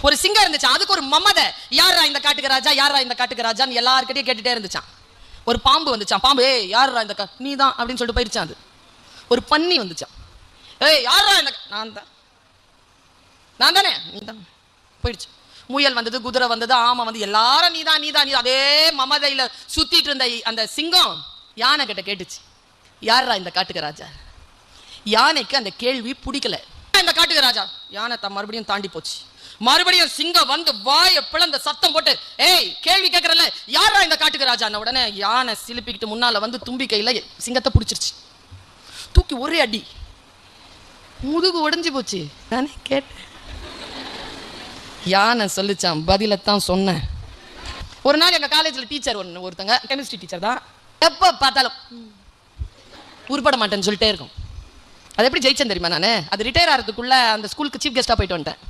ஒரு சிங்கம் இருந்துச்சு, அதுக்கு ஒரு மமதை. யாரா இந்த காட்டுக்கு ராஜா, யாரா இந்த காட்டுக்கு ராஜான்னு எல்லார்கிட்டயும் கேட்டுட்டே இருந்துச்சான். ஒரு பாம்பு வந்துச்சான். பாம்பு, ஏய் யாரா இந்த நீ தான் அப்படின்னு சொல்லிட்டு போயிருச்சான். அது ஒரு பன்னி வந்துச்சான். ஏய் யாரா இந்த, நான் தானே, நீ தான், போயிடுச்சு. முயல் வந்தது, குதிரை வந்தது, ஆமை வந்து, எல்லாரும் நீதான் நீதான் நீ. அதே மமதையில சுத்திட்டு இருந்த அந்த சிங்கம் யானை கிட்ட கேட்டுச்சு, யாரா இந்த காட்டுக்கு ராஜா. யானைக்கு அந்த கேள்வி பிடிக்கல. இந்த காட்டுக்கு ராஜா. யானை மறுபடியும் தாண்டி போச்சு. மறுபடியும் சிங்கம் வந்து வாயை பிளந்த சத்தம் போட்டு, ஏய் கேள்வி கேட்கறல, யாரா இந்த காட்டுக்கு ராஜா. உடனே யானை சிலுப்பிக்கிட்டு முன்னால வந்து தும்பி கையில சிங்கத்தை பிடிச்சிருச்சு. தூக்கி ஒரே அடி, முதுகு உடைஞ்சு போச்சு. நானே கேட்டேன். யானை சொல்லிச்சான், பதிலத்தான் சொன்னேன். ஒரு நாள் எங்க காலேஜ்ல டீச்சர் ஒருத்தங்க, கெமிஸ்ட்ரி டீச்சர் தான், எப்ப பார்த்தாலும் உருப்பட மாட்டேன்னு சொல்லிட்டே இருக்கும். அது எப்படி ஜெயிச்சேன் தெரியுமா? நான் அது ரிட்டையர் ஆகிறதுக்குள்ள அந்த ஸ்கூலுக்கு சீஃப் கெஸ்டா போயிட்டு வந்துட்டேன்.